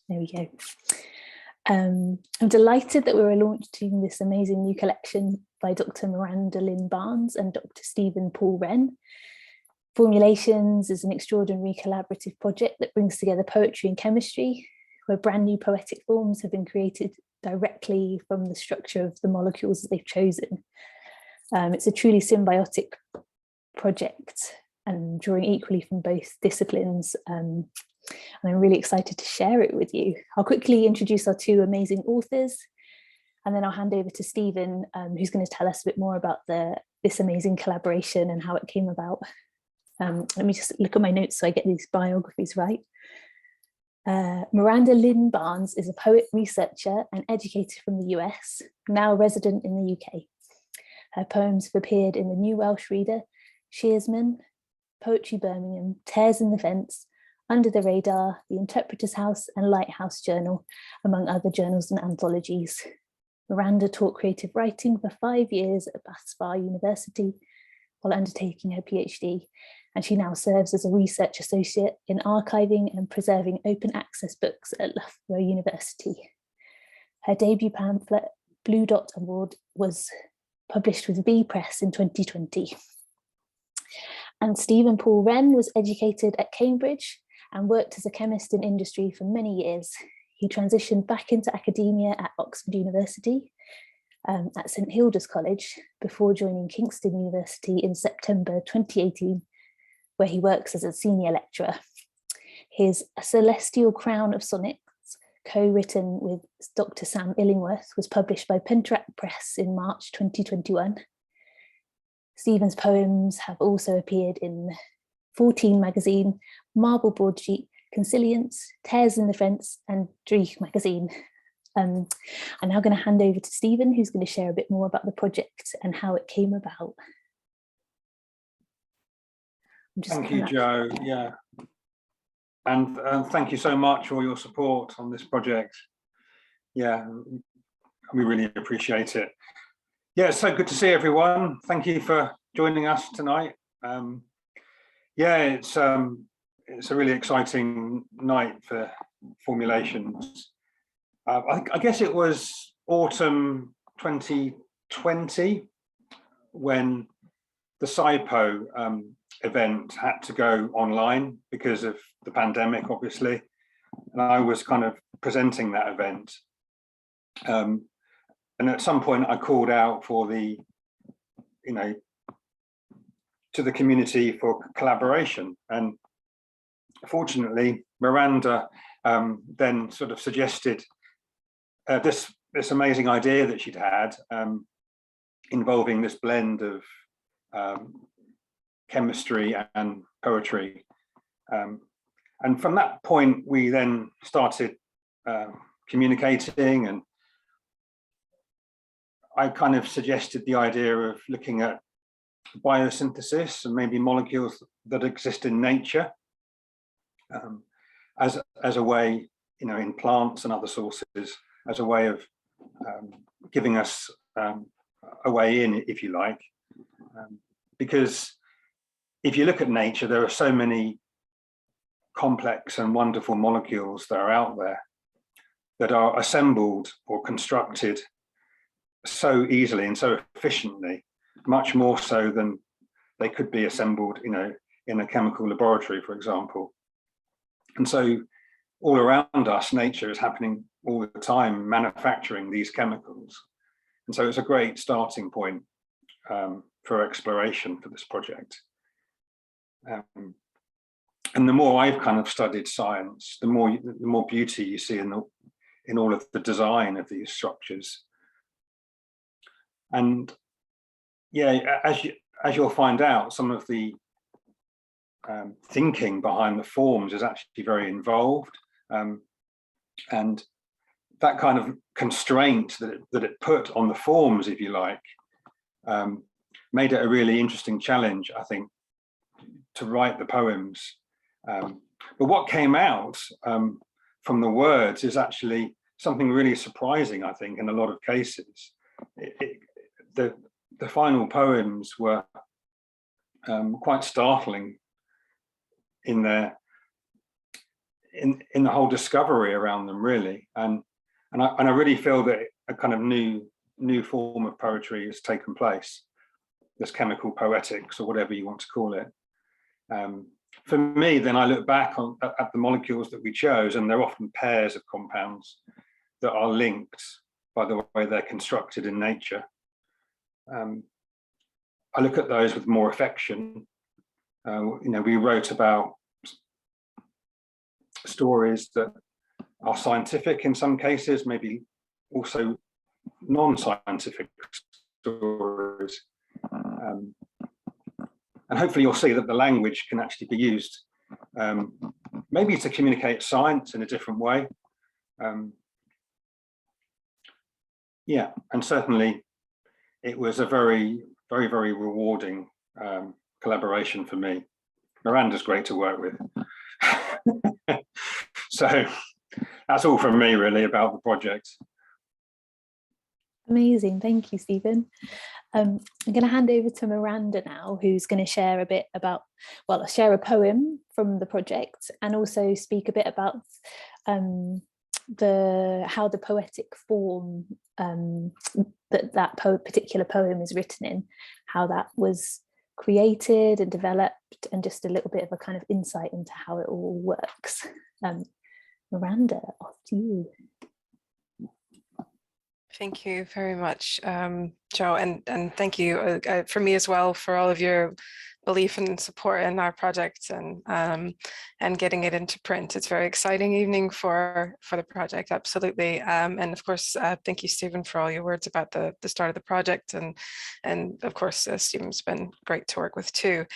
There we go. I'm delighted that we're launching this amazing new collection by Dr. Miranda Lynn Barnes and Dr. Stephen Wren. Formulations is an extraordinary collaborative project that brings together poetry and chemistry, where brand new poetic forms have been created directly from the structure of the molecules that they've chosen. It's a truly symbiotic project and drawing equally from both disciplines. And I'm really excited to share it with you. I'll quickly introduce our two amazing authors, and then I'll hand over to Stephen, who's going to tell us a bit more about this amazing collaboration and how it came about. Let me just look at my notes so I get these biographies right. Miranda Lynn Barnes is a poet, researcher and educator from the US, now resident in the UK. Her poems have appeared in the New Welsh Reader, Shearsman, Poetry Birmingham, Tears in the Fence, Under the Radar, The Interpreter's House and Lighthouse Journal, among other journals and anthologies. Miranda taught creative writing for 5 years at Bath Spa University while undertaking her PhD, and she now serves as a research associate in archiving and preserving open access books at Loughborough University. Her debut pamphlet, Blue Dot Award, was published with B Press in 2020. And Stephen Wren was educated at Cambridge and worked as a chemist in industry for many years. He transitioned back into academia at Oxford University, at St Hilda's College, before joining Kingston University in September 2018, where he works as a senior lecturer. His Celestial Crown of Sonnets, co-written with Dr. Sam Illingworth, was published by Penteract Press in March 2021. Stephen's poems have also appeared in 14 magazine, Marble Broadsheet, Consilience, Tears in the Fence, and Dreich magazine. I'm now going to hand over to Stephen, who's going to share a bit more about the project and how it came about. Thank you, Jo. Yeah, and thank you so much for your support on this project. Yeah, we really appreciate it. Yeah, it's so good to see everyone. Thank you for joining us tonight. Yeah, it's a really exciting night for Formulations. I guess it was autumn 2020 when the SciPo event had to go online because of the pandemic, obviously, and I was kind of presenting that event. And at some point I called out for to the community for collaboration. And fortunately, Miranda then sort of suggested this amazing idea that she'd had involving this blend of chemistry and poetry. And from that point, we then started communicating, and I kind of suggested the idea of looking at biosynthesis and maybe molecules that exist in nature as a way, in plants and other sources, as a way of giving us a way in, if you like. Because if you look at nature, there are so many complex and wonderful molecules that are out there that are assembled or constructed so easily and so efficiently, much more so than they could be assembled, in a chemical laboratory, for example. And so all around us, nature is happening all the time, manufacturing these chemicals. And so it's a great starting point for exploration for this project. And the more I've kind of studied science, the more beauty you see in all of the design of these structures. And yeah, as you'll find out, some of the thinking behind the forms is actually very involved, and that kind of constraint that it put on the forms, if you like, made it a really interesting challenge, I think, to write the poems. But what came out from the words is actually something really surprising, I think, in a lot of cases. The final poems were quite startling in their in the whole discovery around them, really. And I really feel that a kind of new form of poetry has taken place, this chemical poetics, or whatever you want to call it. For me, then I look back at the molecules that we chose, and they're often pairs of compounds that are linked by the way they're constructed in nature. I look at those with more affection. We wrote about stories that are scientific in some cases, maybe also non-scientific stories. And hopefully you'll see that the language can actually be used maybe to communicate science in a different way. Yeah, and certainly it was a very, very, very rewarding collaboration for me. Miranda's great to work with. So that's all from me really about the project. Amazing, thank you, Stephen. I'm going to hand over to Miranda now, who's going to share a bit about, well, share a poem from the project and also speak a bit about how the poetic form that particular poem is written in, how that was created and developed, and just a little bit of a kind of insight into how it all works. Miranda, off to you. Thank you very much, Joe, and thank you for me as well for all of your belief and support in our project and getting it into print. It's a very exciting evening for the project, absolutely. And of course, thank you, Stephen, for all your words about the start of the project, and of course, Stephen's been great to work with too.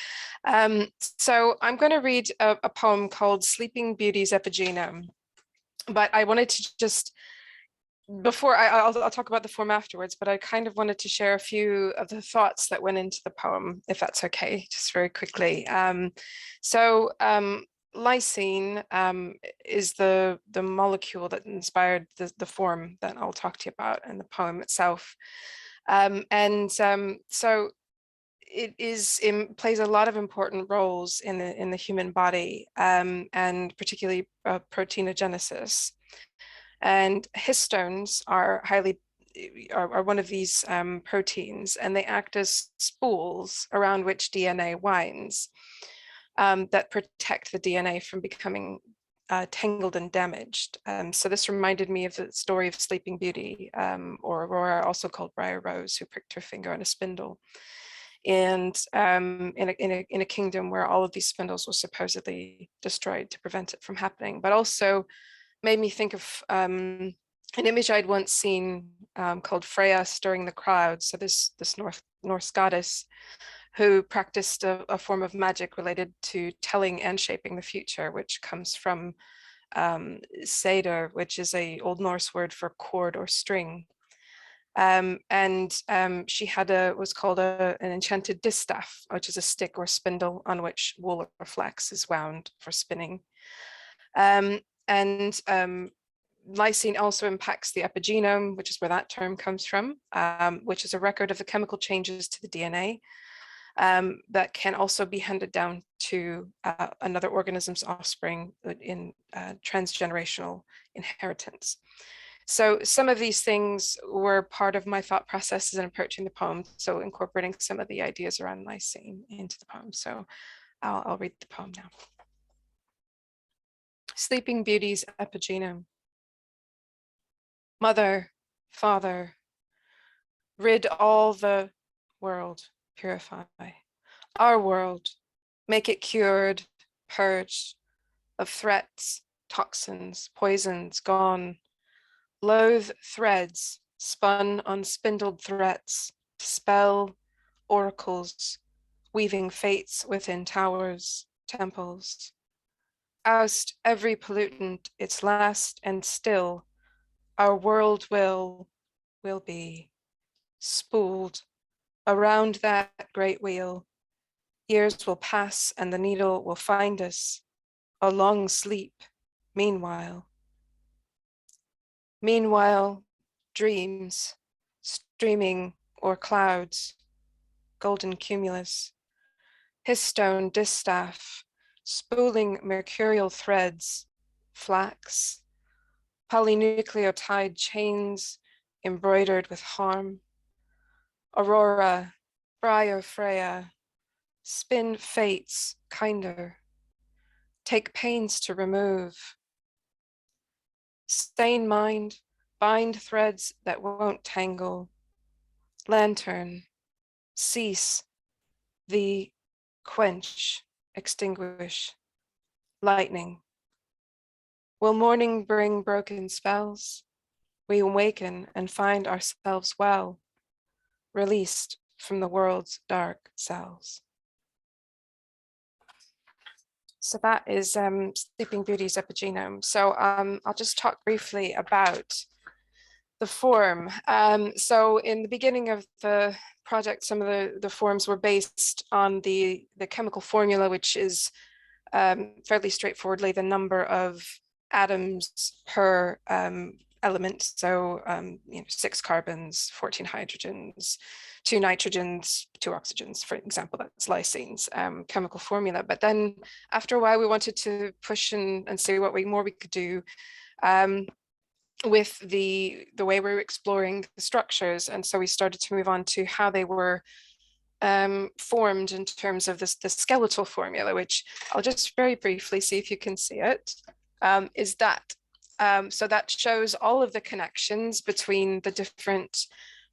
So I'm going to read a poem called Sleeping Beauty's Epigenome, but I wanted to just, before I'll talk about the form afterwards, but I kind of wanted to share a few of the thoughts that went into the poem, if that's okay, just very quickly. Lysine is the molecule that inspired the form that I'll talk to you about in the poem itself. So it plays a lot of important roles in the human body, and particularly proteinogenesis. And histones are one of these proteins, and they act as spools around which DNA winds that protect the DNA from becoming tangled and damaged. So this reminded me of the story of Sleeping Beauty, or Aurora, also called Briar Rose, who pricked her finger on a spindle. And in a kingdom where all of these spindles were supposedly destroyed to prevent it from happening, but also made me think of an image I'd once seen called Freya stirring the clouds. So this Norse goddess who practiced a form of magic related to telling and shaping the future, which comes from seder, which is an Old Norse word for cord or string. She had was called an enchanted distaff, which is a stick or spindle on which wool or flax is wound for spinning. Lysine also impacts the epigenome, which is where that term comes from, which is a record of the chemical changes to the DNA that can also be handed down to another organism's offspring in transgenerational inheritance. So some of these things were part of my thought processes in approaching the poem, so incorporating some of the ideas around lysine into the poem. So I'll read the poem now. Sleeping Beauty's epigenome. Mother, Father, rid all the world, purify our world, make it cured, purged of threats, toxins, poisons, gone, loathe threads, spun on spindled threats, spell oracles, weaving fates within towers, temples. Oust every pollutant, its last and still, our world will be spooled around that great wheel. Years will pass and the needle will find us, a long sleep, meanwhile. Meanwhile, dreams, streaming o'er clouds, golden cumulus, histone distaff, spooling mercurial threads, flax, polynucleotide chains embroidered with harm. Aurora, Briar Freya, spin fates kinder. Take pains to remove. Stain mind, bind threads that won't tangle. Lantern, cease, the quench, extinguish. Lightning. Will morning bring broken spells? We awaken and find ourselves well, released from the world's dark cells. So that is Sleeping Beauty's epigenome. So I'll just talk briefly about the form. So in the beginning of the project, some of the forms were based on the chemical formula, which is fairly straightforwardly the number of atoms per element. So 6 carbons, 14 hydrogens, 2 nitrogens, 2 oxygens, for example. That's lysine's chemical formula. But then after a while, we wanted to push and see what more we could do with the way we were exploring the structures. And so we started to move on to how they were formed in terms of the skeletal formula, which I'll just very briefly see if you can see it. Is that so that shows all of the connections between the different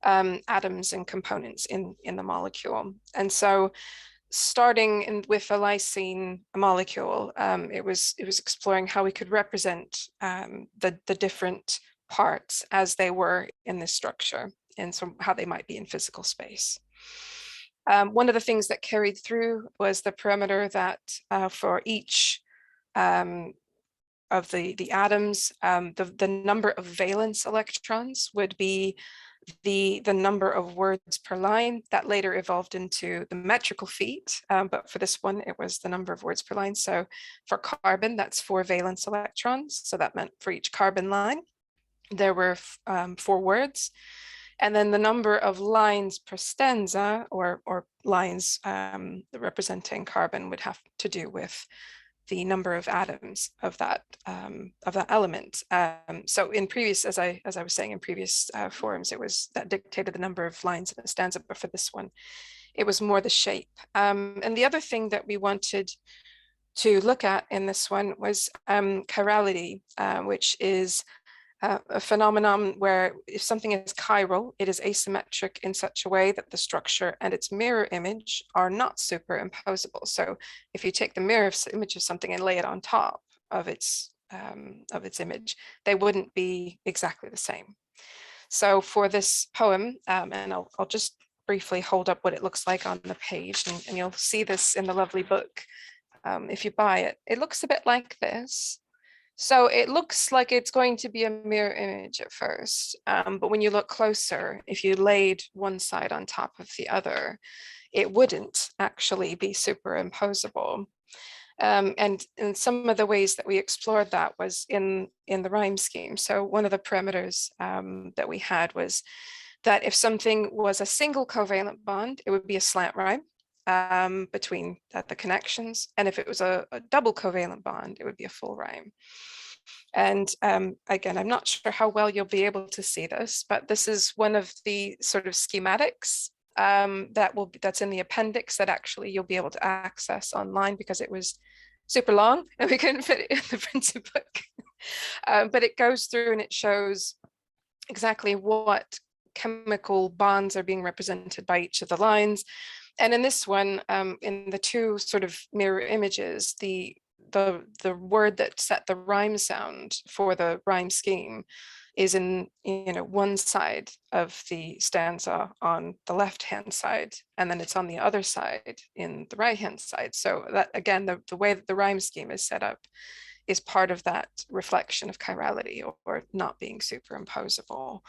atoms and components in the molecule. And so starting with a lysine molecule, it was exploring how we could represent the different parts as they were in this structure, and so how they might be in physical space. One of the things that carried through was the parameter that for each of the atoms, the number of valence electrons would be the number of words per line. That later evolved into the metrical feet, but for this one, it was the number of words per line. So for carbon, that's 4 valence electrons. So that meant for each carbon line, there were 4 words. And then the number of lines per stanza, or lines representing carbon, would have to do with the number of atoms of that element. So in previous, as I was saying, in previous forums, it was that dictated the number of lines in a stanza, but for this one, it was more the shape. And the other thing that we wanted to look at in this one was chirality, which is a phenomenon where if something is chiral, it is asymmetric in such a way that the structure and its mirror image are not superimposable. So if you take the mirror image of something and lay it on top of its image, they wouldn't be exactly the same. So for this poem, and I'll just briefly hold up what it looks like on the page, and you'll see this in the lovely book if you buy it. It looks a bit like this. So it looks like it's going to be a mirror image at first, but when you look closer, if you laid one side on top of the other, it wouldn't actually be superimposable. And some of the ways that we explored that was in the rhyme scheme. So one of the parameters that we had was that if something was a single covalent bond, it would be a slant rhyme between the connections. And if it was a double covalent bond, it would be a full rhyme. And again, I'm not sure how well you'll be able to see this, but this is one of the sort of schematics that's in the appendix that actually you'll be able to access online, because it was super long and we couldn't fit it in the printed book. But it goes through and it shows exactly what chemical bonds are being represented by each of the lines. And in this one, in the 2 sort of mirror images, the word that set the rhyme sound for the rhyme scheme is in one side of the stanza on the left hand side, and then it's on the other side in the right hand side. So that, again, the way that the rhyme scheme is set up is part of that reflection of chirality, or not being superimposable.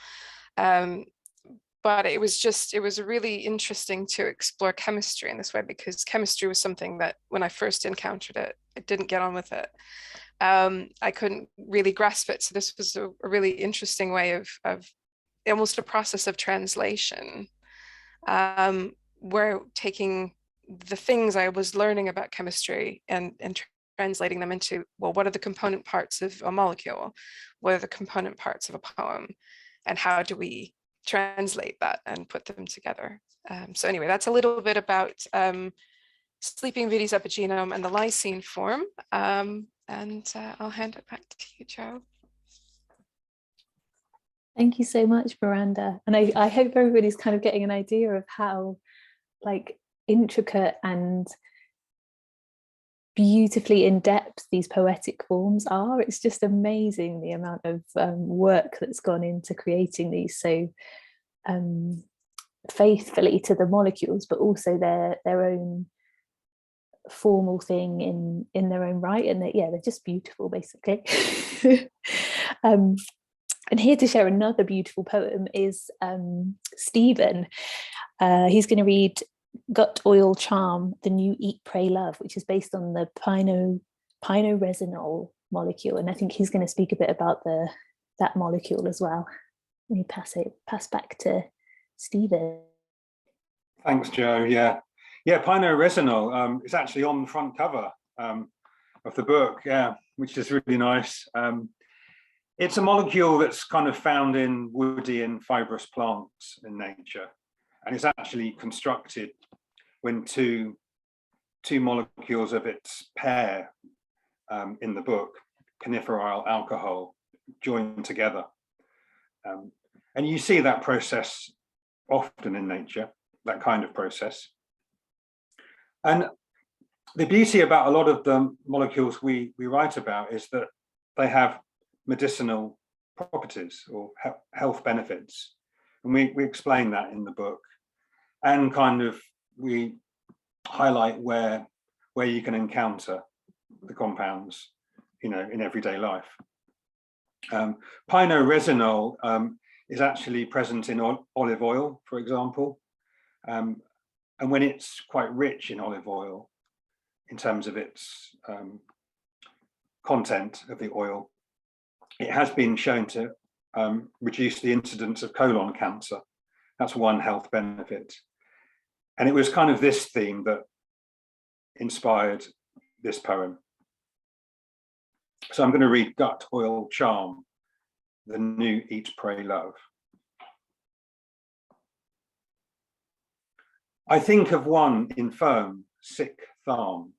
But it was really interesting to explore chemistry in this way, because chemistry was something that when I first encountered it, I didn't get on with it. I couldn't really grasp it. So this was a really interesting way of almost a process of translation, where taking the things I was learning about chemistry and translating them into, well, what are the component parts of a molecule? What are the component parts of a poem? And how do we translate that and put them together? So anyway, that's a little bit about Sleeping Beauty's epigenome and the lysine form. And I'll hand it back to you, Joe. Thank you so much, Miranda. And I hope everybody's kind of getting an idea of how like intricate and beautifully in depth these poetic forms are. It's just amazing the amount of work that's gone into creating these so faithfully to the molecules, but also their own formal thing in their own right. And they're just beautiful, basically. And here to share another beautiful poem is Stephen. He's going to read Gut Oil Charm, the New Eat, Pray, Love, which is based on the pinoresinol molecule. And I think he's going to speak a bit about that molecule as well. Let me pass back to Stephen. Thanks, Joe. Yeah, pinoresinol is actually on the front cover of the book, which is really nice. It's a molecule that's kind of found in woody and fibrous plants in nature, and it's actually constructed when two molecules of its pair in the book, coniferyl alcohol, join together. And you see that process often in nature, that kind of process. And the beauty about a lot of the molecules we write about is that they have medicinal properties or health benefits. And we explain that in the book, and kind of we highlight where you can encounter the compounds, in everyday life. Pinoresinol is actually present in olive oil, for example. And when it's quite rich in olive oil, in terms of its content of the oil, it has been shown to reduce the incidence of colon cancer. That's one health benefit. And it was kind of this theme that inspired this poem. So I'm going to read Gut Oil Charm, the New Eat, Pray, Love. I think of one infirm, sick thumb,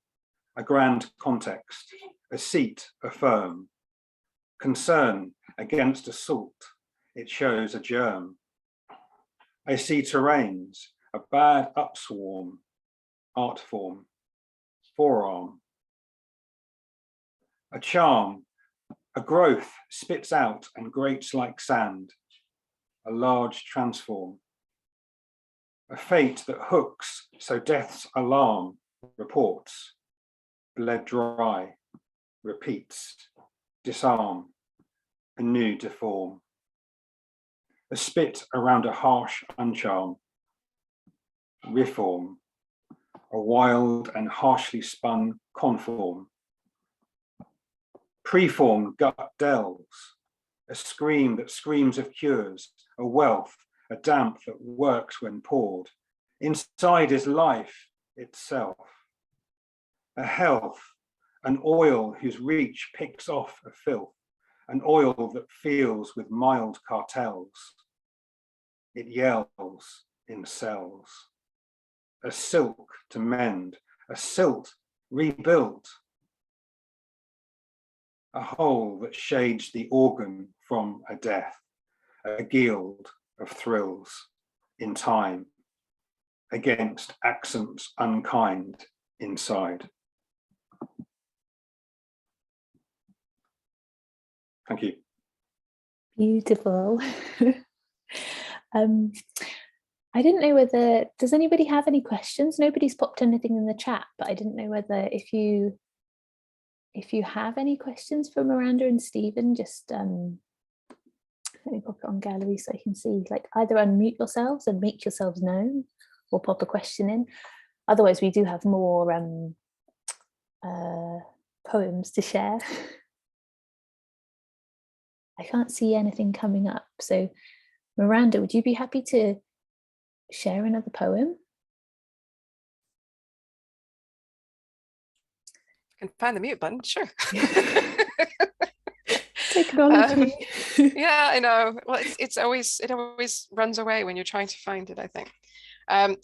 a grand context, a seat, a firm, concern against assault, it shows a germ. I see terrains, a bad upswarm, art form, forearm. A charm, a growth spits out and grates like sand, a large transform. A fate that hooks, so death's alarm reports, bled dry, repeats, disarm, anew deform. A spit around a harsh uncharm, reform, a wild and harshly spun conform. Preform gut delves, a scream that screams of cures, a wealth, a damp that works when poured. Inside is life itself. A health, an oil whose reach picks off a filth, an oil that feels with mild cartels. It yells in cells. A silk to mend, a silt rebuilt. A hole that shades the organ from a death, a guild of thrills in time, against accents unkind inside. Thank you. Beautiful. I didn't know whether, does anybody have any questions? Nobody's popped anything in the chat, but I didn't know whether if you have any questions for Miranda and Stephen, just let me pop it on gallery so I can see, like either unmute yourselves and make yourselves known or pop a question in. Otherwise, we do have more poems to share. I can't see anything coming up. So Miranda, would you be happy to share another poem? can find the mute button, sure. Technology. Yeah, I know. Well, it always runs away when you're trying to find it, I think.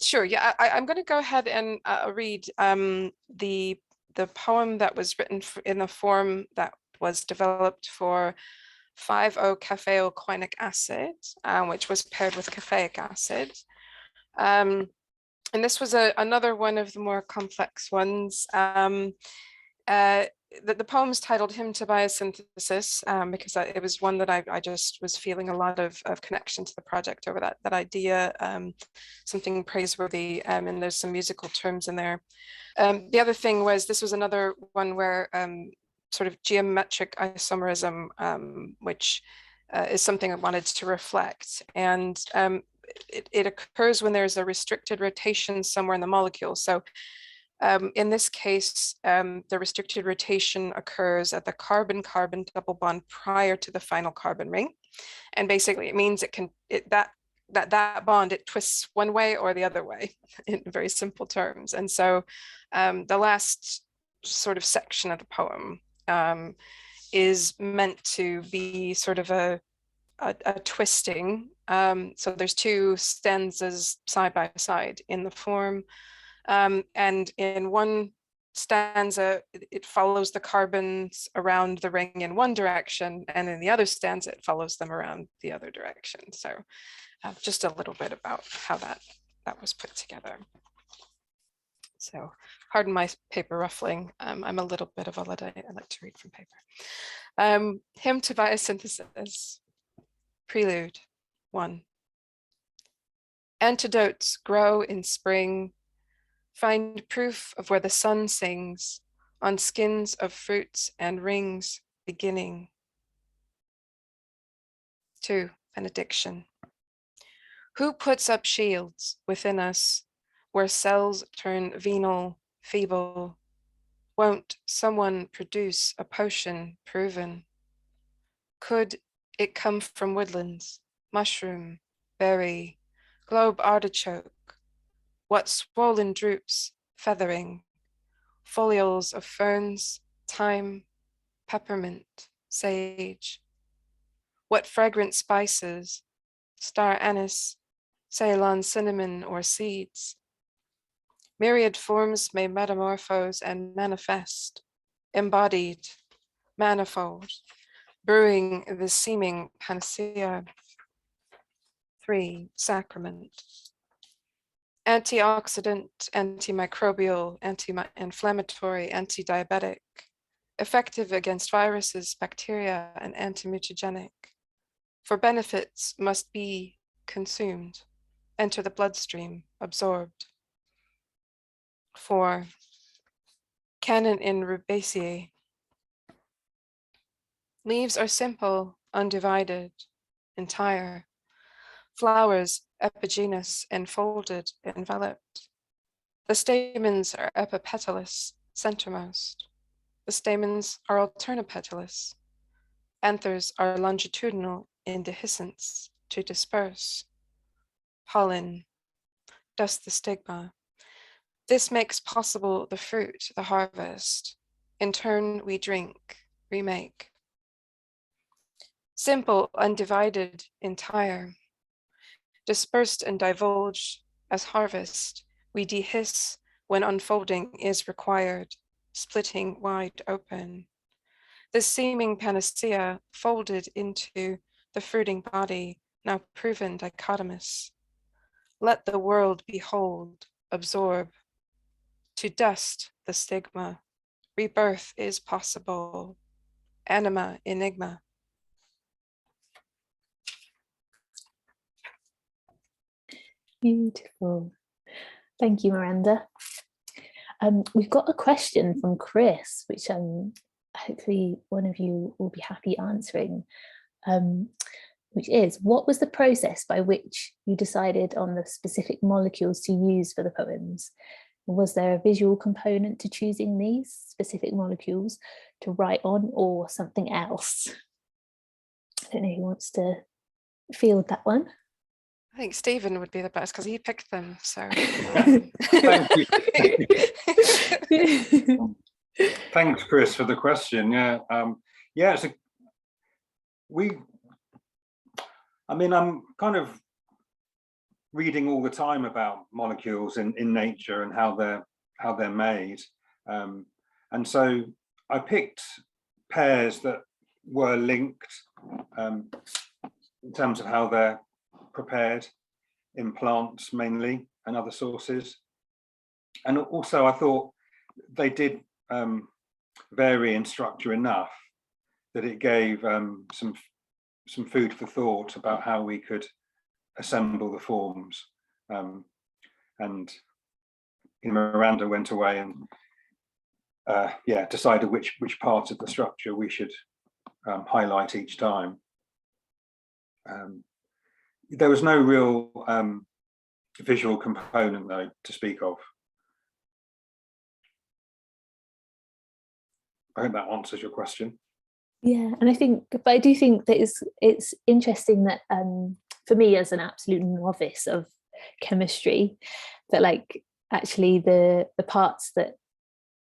Sure, yeah, I'm going to go ahead and read the poem that was written in the form that was developed for 5-O-caffeoquinic acid, which was paired with caffeic acid. And this was another one of the more complex ones. The poem's titled Hymn to Biosynthesis, because it was one that I just was feeling a lot of connection to the project over that idea, something praiseworthy, and there's some musical terms in there. The other thing was, this was another one where sort of geometric isomerism, which is something I wanted to reflect. And it occurs when there's a restricted rotation somewhere in the molecule. So in this case, the restricted rotation occurs at the carbon-carbon double bond prior to the final carbon ring. And basically it means that bond, it twists one way or the other way in very simple terms. And so the last sort of section of the poem is meant to be sort of a twisting. So there's two stanzas side by side in the form. And in one stanza, it follows the carbons around the ring in one direction, and in the other stanza, it follows them around the other direction. So just a little bit about how that was put together. So pardon my paper ruffling. I'm a little bit of a Luddite. I like to read from paper. Hymn to Biosynthesis. Prelude 1. Antidotes grow in spring. Find proof of where the sun sings on skins of fruits and rings beginning. 2. Benediction. Who puts up shields within us where cells turn venal, feeble? Won't someone produce a potion proven? Could it come from woodlands, mushroom, berry, globe artichoke? What swollen droops, feathering, folioles of ferns, thyme, peppermint, sage? What fragrant spices, star anise, Ceylon cinnamon, or seeds? Myriad forms may metamorphose and manifest, embodied, manifold, brewing the seeming panacea. 3. Sacrament. Antioxidant, antimicrobial, anti-inflammatory, anti-diabetic, effective against viruses, bacteria, and antimutagenic. For benefits must be consumed, enter the bloodstream, absorbed. 4. Canon in Rubaceae. Leaves are simple, undivided, entire. Flowers epigynous, enfolded, enveloped. The stamens are epipetalous, centermost. The stamens are alternapetalous. Anthers are longitudinal in dehiscence to disperse. Pollen, dust the stigma. This makes possible the fruit, the harvest. In turn, we drink, remake. Simple, undivided, entire. Dispersed and divulged as harvest, we dehiss when unfolding is required, splitting wide open. This seeming panacea folded into the fruiting body, now proven dichotomous. Let the world behold, absorb. To dust the stigma, rebirth is possible. Anima enigma. Beautiful. Thank you, Miranda. We've got a question from Chris, which hopefully one of you will be happy answering, which is, what was the process by which you decided on the specific molecules to use for the poems? Was there a visual component to choosing these specific molecules to write on, or something else? I don't know who wants to field that one. I think Stephen would be the best because he picked them. So Thank you. Thanks, Chris, for the question. Yeah, yeah. I mean, I'm kind of reading all the time about molecules in nature and how they're made, and so I picked pairs that were linked in terms of how they're prepared in plants mainly and other sources, and also I thought they did vary in structure enough that it gave some food for thought about how we could assemble the forms. And Miranda went away and yeah, decided which part of the structure we should highlight each time. There was no real visual component though to speak of. I hope that answers your question. Yeah, and I do think that it's interesting that for me as an absolute novice of chemistry, that like actually the parts that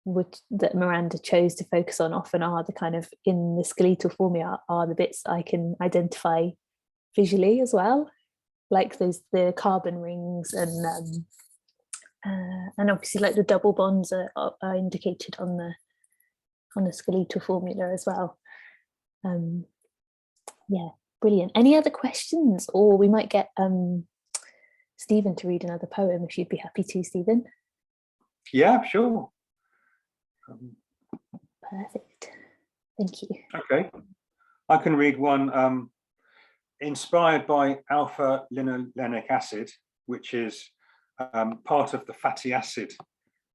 Miranda chose to focus on often are the kind of in the skeletal formula are the bits I can identify visually as well, like the carbon rings and obviously like the double bonds are indicated on the skeletal formula as well. Yeah, brilliant. Any other questions? Or we might get Stephen to read another poem if you'd be happy to, Stephen. Yeah, sure. Perfect. Thank you. Okay, I can read one inspired by alpha linolenic acid, which is part of the fatty acid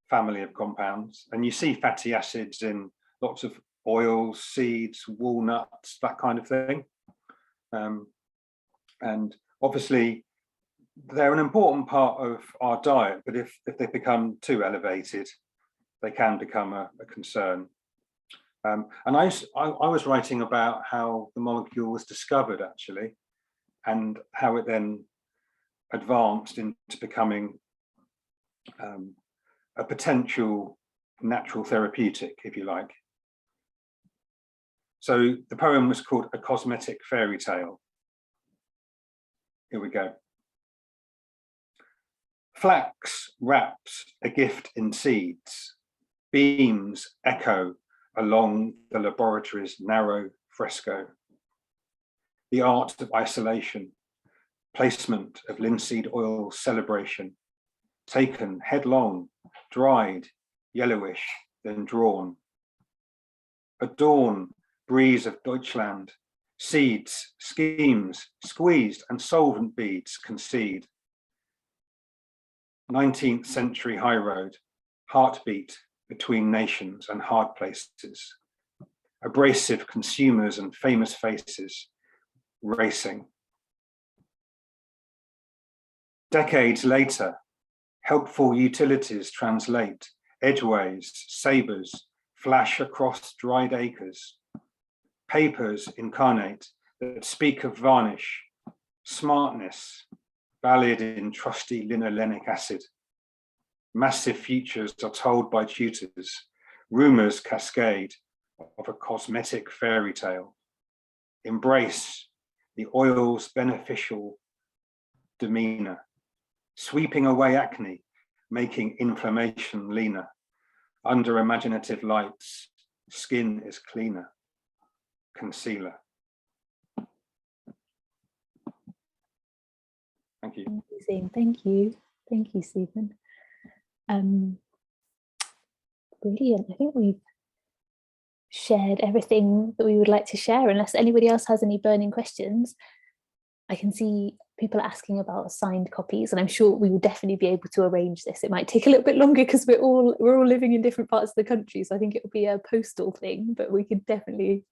family of compounds. And you see fatty acids in lots of oils, seeds, walnuts, that kind of thing. And obviously they're an important part of our diet, but if they become too elevated, they can become a concern. And I was writing about how the molecule was discovered actually, and how it then advanced into becoming a potential natural therapeutic, if you like. So the poem was called A Cosmetic Fairy Tale. Here we go. Flax wraps a gift in seeds. Beams echo along the laboratory's narrow fresco. The art of isolation, placement of linseed oil celebration, taken headlong, dried, yellowish, then drawn. A dawn breeze of Deutschland, seeds, schemes, squeezed and solvent beads concede. 19th century high road, heartbeat between nations and hard places. Abrasive consumers and famous faces racing. Decades later, helpful utilities translate, edgeways, sabres, flash across dried acres. Papers incarnate that speak of varnish, smartness, valid in trusty linolenic acid. Massive futures are told by tutors, rumors cascade of a cosmetic fairy tale. Embrace the oil's beneficial demeanor, sweeping away acne, making inflammation leaner. Under imaginative lights, skin is cleaner. Concealer. Thank you. Amazing. Thank you, Stephen. Brilliant. I think we've shared everything that we would like to share. Unless anybody else has any burning questions, I can see people asking about signed copies, and I'm sure we will definitely be able to arrange this. It might take a little bit longer because we're all living in different parts of the country, so I think it will be a postal thing, but we can definitely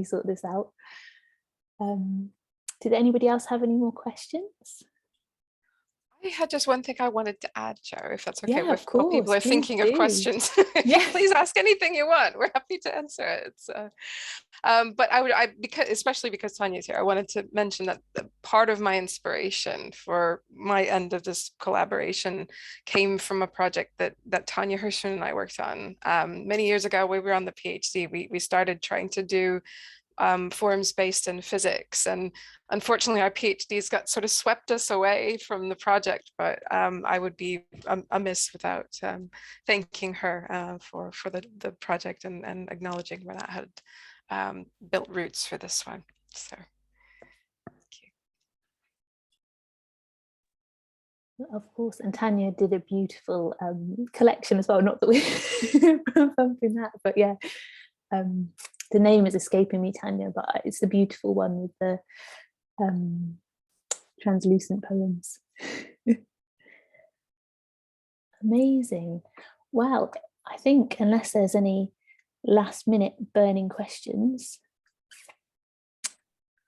sort this out. Did anybody else have any more questions? I had just one thing I wanted to add, Joe, if that's okay. Yeah, of course. People are thinking of questions. Yeah, please ask anything you want. We're happy to answer it. But especially because Tanya's here, I wanted to mention that part of my inspiration for my end of this collaboration came from a project that Tanya Hirschman and I worked on many years ago. When we were on the PhD, we started trying to do forms based in physics, and unfortunately our PhDs got sort of swept us away from the project, but I would be amiss without thanking her for the project and acknowledging where that had built roots for this one. So thank you. Of course, and Tanya did a beautiful collection as well, not that we're bumping that, but yeah, the name is escaping me, Tanya, but it's the beautiful one with the translucent poems. Amazing. Wow, I think unless there's any last minute burning questions.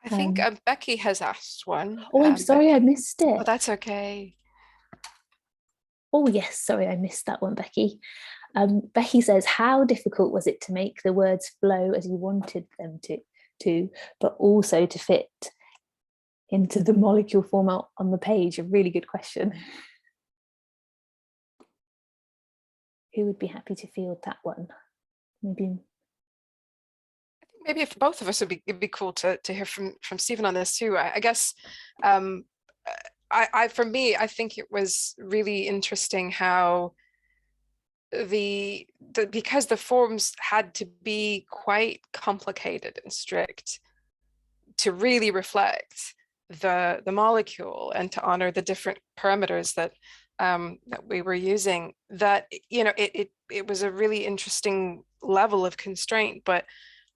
I think Becky has asked one. Oh, I'm sorry, I missed it. Oh, that's okay. Oh yes, sorry, I missed that one, Becky. Becky says, how difficult was it to make the words flow as you wanted them to, but also to fit into the molecule format on the page? A really good question. Who would be happy to field that one? Maybe if both of us it'd be cool to hear from Stephen on this too. I guess for me, I think it was really interesting how because the forms had to be quite complicated and strict to really reflect the molecule and to honor the different parameters that we were using, that it was a really interesting level of constraint. But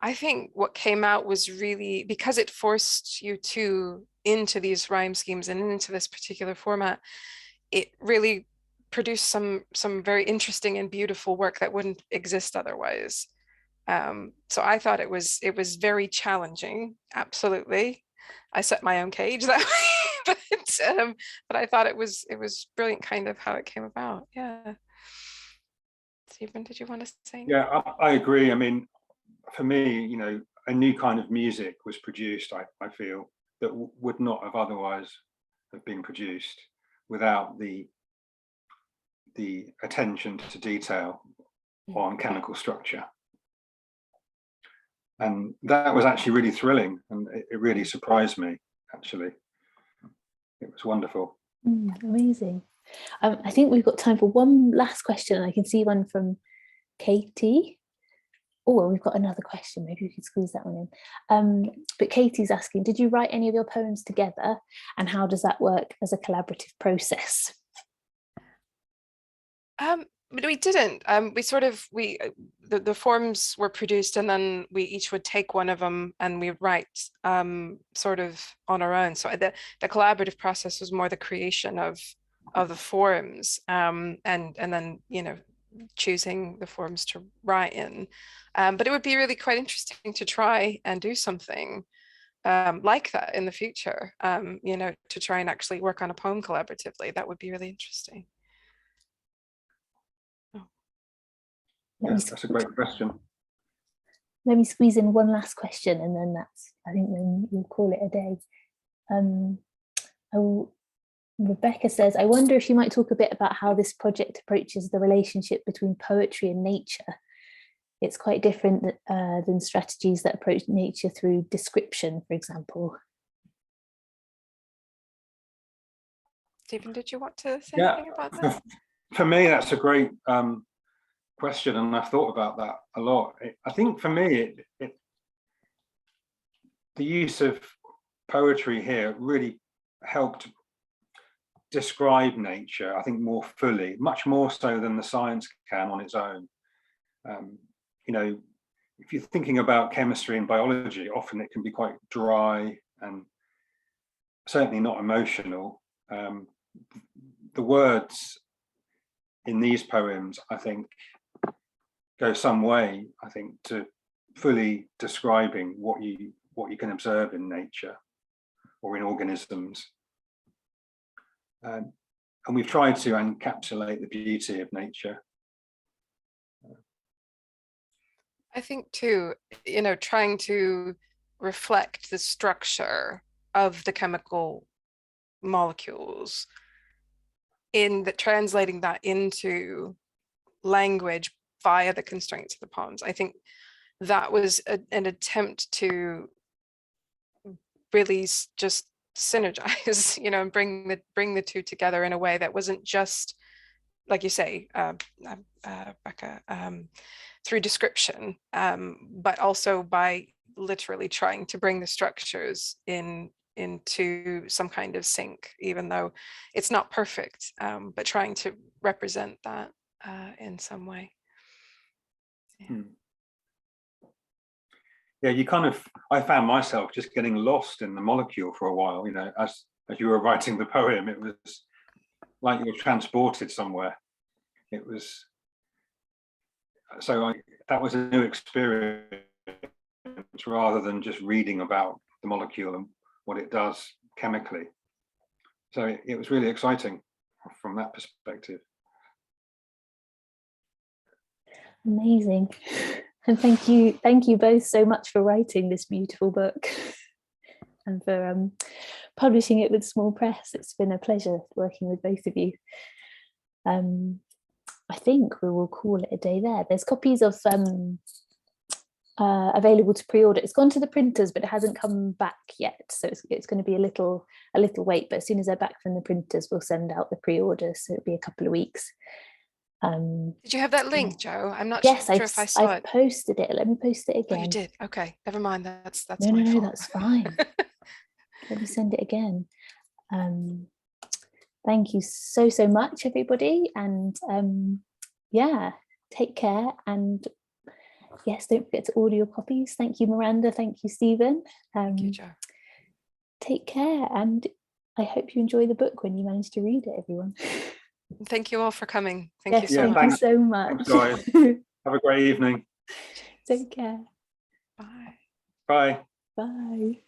I think what came out was really, because it forced you into these rhyme schemes and into this particular format, it really produced some very interesting and beautiful work that wouldn't exist otherwise. So I thought it was very challenging. Absolutely, I set my own cage that way, but I thought it was brilliant, kind of how it came about. Yeah. Stephen, did you want to say anything? Yeah, I agree. I mean, for me, a new kind of music was produced, I feel, that would not have otherwise have been produced without the attention to detail on chemical structure. And that was actually really thrilling, and it really surprised me, actually. It was wonderful. Amazing. I think we've got time for one last question. I can see one from Katie. Oh, we've got another question. Maybe we could squeeze that one in. But Katie's asking, did you write any of your poems together? And how does that work as a collaborative process? But we didn't. The forms were produced, and then we each would take one of them and we would write sort of on our own. So the collaborative process was more the creation of the forms, and then choosing the forms to write in. But it would be really quite interesting to try and do something like that in the future. To try and actually work on a poem collaboratively. That would be really interesting. That's a great question. Let me squeeze in one last question, and then I think then we'll call it a day. Rebecca says, I wonder if you might talk a bit about how this project approaches the relationship between poetry and nature. It's quite different than strategies that approach nature through description, for example. Stephen, did you want to say anything about that? For me, that's a great question, and I've thought about that a lot. I think for me, the use of poetry here really helped describe nature, I think, more fully, much more so than the science can on its own. If you're thinking about chemistry and biology, often it can be quite dry and certainly not emotional. The words in these poems, I think, go some way, I think, to fully describing what you can observe in nature or in organisms. And we've tried to encapsulate the beauty of nature. I think too, trying to reflect the structure of the chemical molecules, in the translating that into language via the constraints of the poems. I think that was an attempt to really just synergize, you know, and bring the two together in a way that wasn't just, like you say, Becca, through description, but also by literally trying to bring the structures into some kind of sync, even though it's not perfect, but trying to represent that in some way. Yeah. Yeah, you kind of, I found myself just getting lost in the molecule for a while, you know, as you were writing the poem. It was like you were transported somewhere. It was, so that was a new experience rather than just reading about the molecule and what it does chemically. So it was really exciting from that perspective. Amazing. And thank you both so much for writing this beautiful book and for publishing it with Small Press. It's been a pleasure working with both of you. I think we will call it a day there. There's copies of available to pre-order. It's gone to the printers, but it hasn't come back yet, so it's going to be a little wait. But as soon as they're back from the printers, we'll send out the pre-orders. So it'll be a couple of weeks. Did you have that link, Joe? I'm not yes, sure if I saw I've it. posted it. Let me post it again. Oh, you did? Okay, never mind. That's no, my no, fault. that's fine. Let me send it again. Thank you so much, everybody, and yeah, take care, and yes, don't forget to order your copies. Thank you, Miranda. Thank you, Stephen. Thank you, Joe. Take care, and I hope you enjoy the book when you manage to read it, everyone. Thank you all for coming. Thank you so thank much. you so much. Thanks, guys. Have a great evening. Take care. Bye. Bye. Bye.